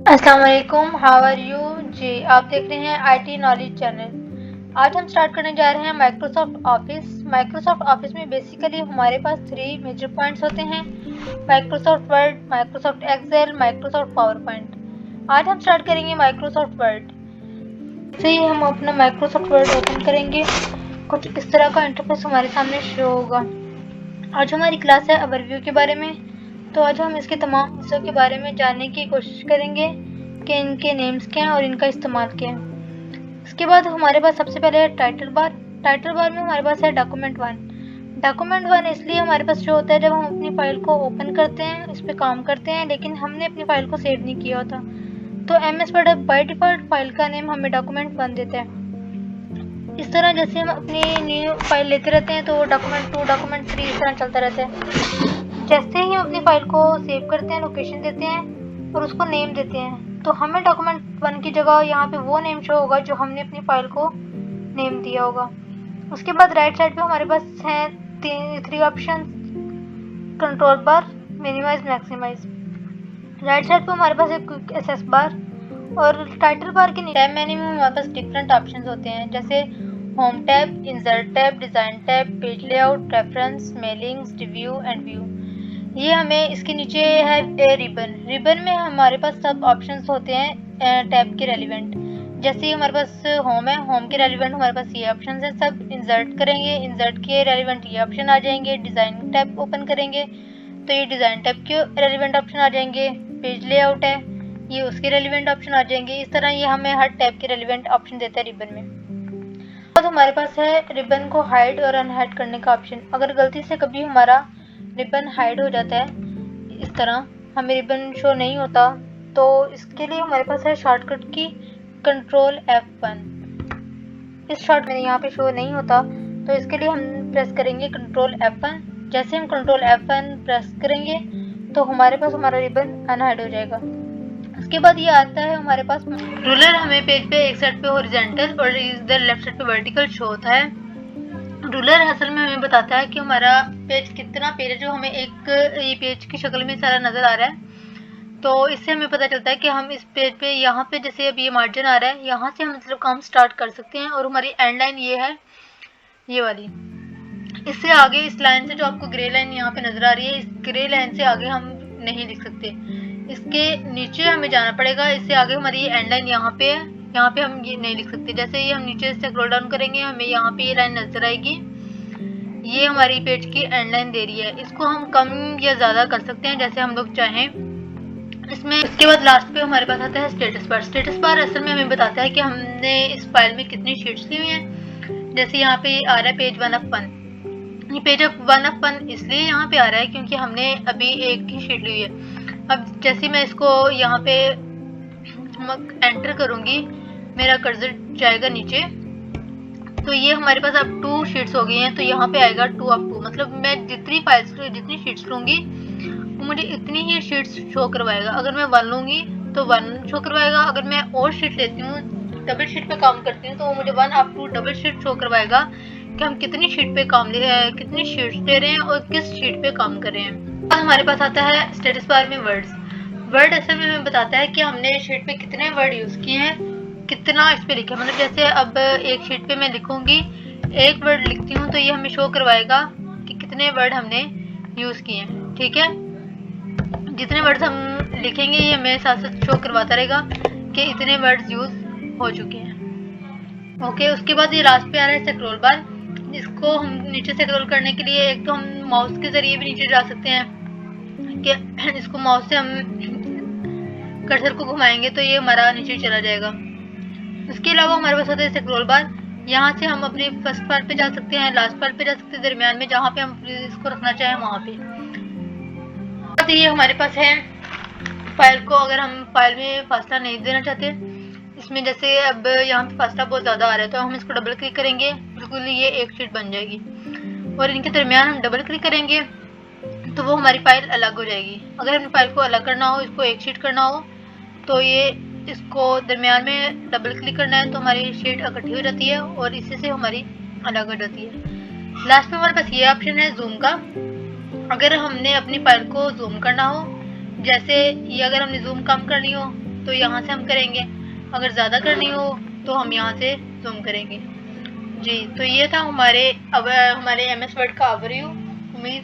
अस्सलाम वालेकुम, how are you जी। आप देख रहे हैं आईटी नॉलेज चैनल। आज हम स्टार्ट करने जा रहे हैं माइक्रोसॉफ्ट ऑफिस। माइक्रोसॉफ्ट ऑफिस में बेसिकली हमारे पास 3 मेजर पॉइंट्स होते हैं: Microsoft word, Microsoft excel, Microsoft PowerPoint. आज हम स्टार्ट करेंगे माइक्रोसॉफ्ट वर्ड से ही हम अपना माइक्रोसॉफ्ट वर्ड ओपन करेंगे। कुछ इस तरह का इंटरफेस हमारे सामने शो होगा। आज हमारी क्लास है ओवरव्यू के बारे में, तो आज हम इसके तमाम हिस्सों के बारे में जानने की कोशिश करेंगे कि इनके नेम्स क्या हैं और इनका इस्तेमाल क्या है। इसके बाद हमारे पास सबसे पहले है टाइटल बार। टाइटल बार में हमारे पास है डॉक्यूमेंट 1। डॉक्यूमेंट 1 इसलिए हमारे पास शो होता है जब हम अपनी फाइल को ओपन करते हैं, इस पर काम करते हैं, लेकिन हमने अपनी फाइल को सेव नहीं किया होता। तो MS word by default file का नेम हमें डॉक्यूमेंट 1 देता है। इस तरह जैसे हम अपनी न्यू फाइल लेते रहते हैं तो डॉक्यूमेंट 2, डॉक्यूमेंट 3 इस तरह चलता रहता है। जैसे ही हम अपनी फाइल को सेव करते हैं, लोकेशन देते हैं और उसको नेम देते हैं, तो हमें डॉक्यूमेंट 1 की जगह यहाँ पे वो नेम शो होगा जो हमने अपनी फाइल को नेम दिया होगा। उसके बाद राइट साइड पे हमारे पास हैं 3 ऑप्शन: कंट्रोल बार, मिनिमाइज, मैक्सिमाइज। राइट साइड पे हमारे पास एक क्विक एक्सेस बार और टाइटल बार के टैब मेन्यू में हमारे पास डिफरेंट ऑप्शंस होते हैं, जैसे home tab, insert tab, design tab, page layout, references, mailings, review and view. ये हमें इसके नीचे है रिबन। रिबन में हमारे पास सब ऑप्शंस होते हैं टैब के रेलिवेंट। जैसे ही हमारे पास होम है, होम के रेलिवेंट हमारे पास ये ऑप्शंस है। सब इंसर्ट करेंगे, इंसर्ट के रेलिवेंट ये ऑप्शन आ जाएंगे। डिज़ाइन टैब ओपन करेंगे तो ये डिज़ाइन टैब के रेलिवेंट ऑप्शन आ जाएंगे। पेज लेआउट है, ये उसके रेलिवेंट ऑप्शन आ जाएंगे। इस तरह ये हमें हर टैब के रेलिवेंट ऑप्शन देता है रिबन में। तो हमारे पास है रिबन को हाइड और अनहाइड करने का ऑप्शन। अगर गलती से कभी हमारा रिबन हाइड हो जाता है, इस तरह हमें रिबन शो नहीं होता, तो इसके लिए हमारे पास है शॉर्टकट की कंट्रोल F1। इस शॉर्ट में यहाँ पे शो नहीं होता, तो इसके लिए हम प्रेस करेंगे कंट्रोल F1। जैसे हम कंट्रोल F1 प्रेस करेंगे तो हमारे पास हमारा रिबन अनहाइड हो जाएगा। उसके बाद ये आता है हमारे पास रूलर। हमें पेज पे एक साइड पे हॉरिजॉन्टल और इधर लेफ्ट साइड पे वर्टिकल शो होता है। रूलर असल में हमें बताता है कि हमारा पेज कितना पेज है, जो हमें एक ये पेज की शक्ल में सारा नजर आ रहा है। तो इससे हमें पता चलता है कि हम इस पेज पे यहाँ पे जैसे अब ये मार्जिन आ रहा है, यहाँ से हम मतलब काम स्टार्ट कर सकते हैं और हमारी एंड लाइन ये है, ये वाली। इससे आगे इस लाइन से जो आपको ग्रे लाइन यहाँ पे नजर आ रही है, इस ग्रे लाइन से आगे हम नहीं लिख सकते। इसके नीचे हमें जाना पड़ेगा। इससे आगे हमारी ये एंड लाइन यहाँ पे है, यहाँ पे हम ये नहीं लिख सकते। जैसे ही हम नीचे से स्क्रॉल डाउन करेंगे हमें यहाँ पे ये लाइन नजर आएगी, ये हमारी पेज की एंड लाइन दे रही है। इसको हम कम या ज्यादा कर सकते हैं जैसे हम लोग चाहें इसमें। इसके बाद लास्ट पे हमारे पास आता है स्टेटस बार। स्टेटस बार असल में हमें बताता है कि हमने इस फाइल में कितनी शीट्स ली हुई हैं। जैसे यहाँ पे आ रहा है पेज 1 ऑफ 1। ये पेज 1 ऑफ 1 इसलिए यहाँ पे आ रहा है क्योंकि हमने अभी एक ही शीट ली हुई है। अब जैसे मैं इसको यहाँ पे एंटर करूंगी, मेरा कर्सर जाएगा नीचे, तो ये हमारे पास अब 2 शीट्स हो गई हैं। तो यहाँ पे आएगा 2 ऑफ 2, मतलब मैं जितनी फाइल्स जितनी शीट्स लूंगी वो मुझे इतनी ही शीट्स शो करवाएगा। अगर मैं 1 लूंगी तो 1 शो करवाएगा। अगर मैं और शीट लेती हूँ, डबल शीट पे काम करती हूँ, तो वो मुझे 1 ऑफ 2 डबल शीट शो करवाएगा कि हम कितनी शीट पे काम ले रहे हैं, कितनी शीट्स ले रहे हैं और किस शीट पे काम कर रहे हैं। अब हमारे पास आता है स्टेटस बार में वर्ड्स। वर्ड असल में हमें बताता है कि हमने शीट पे कितने वर्ड यूज किए हैं, कितना इस पे लिखा है। मतलब जैसे अब एक शीट पे मैं लिखूंगी, एक वर्ड लिखती हूँ तो ये हमें शो करवाएगा कि कितने वर्ड हमने यूज किए हैं। ठीक है, जितने वर्ड्स हम लिखेंगे ये हमें साथ साथ शो करवाता रहेगा कि इतने वर्ड्स यूज हो चुके हैं। ओके, उसके बाद ये लास्ट पे आ रहा है स्क्रॉल बार। इसको हम नीचे से स्क्रॉल करने के लिए एक तो हम माउस के जरिए भी नीचे जा सकते हैं, कि इसको माउस से हम कर्सर को घुमाएंगे तो ये हमारा नीचे चला जाएगा। उसके अलावा हमारे पास होता है स्क्रॉल बार। यहाँ से हम अपनी फर्स्ट पार्ट पे जा सकते हैं, लास्ट पार्ट पे जा सकते हैं, दरमियान में जहाँ पे हम इसको रखना चाहें वहाँ पे। तो ये हमारे पास है फाइल को, अगर हम फाइल में फासला नहीं देना चाहते, इसमें जैसे अब यहाँ पे फासला बहुत ज़्यादा आ रहा है, तो हम इसको डबल क्लिक करेंगे, बिल्कुल ये एक शीट बन जाएगी। और इनके दरमियान हम डबल क्लिक करेंगे तो वो हमारी फाइल अलग हो जाएगी। अगर हमें फाइल को अलग करना हो, इसको एक शीट करना हो, तो ये इसको दरमियान में डबल क्लिक करना है तो हमारी शीट इकट्ठी हो जाती है और इसी से हमारी अलग हो जाती है। लास्ट में हमारे पास ये ऑप्शन है जूम का। अगर हमने अपनी फाइल को जूम करना हो, जैसे ये अगर हमने जूम कम करनी हो तो यहाँ से हम करेंगे, अगर ज़्यादा करनी हो तो हम यहाँ से जूम करेंगे। जी, तो ये था हमारे MS वर्ड का ओवरव्यू। उम्मीद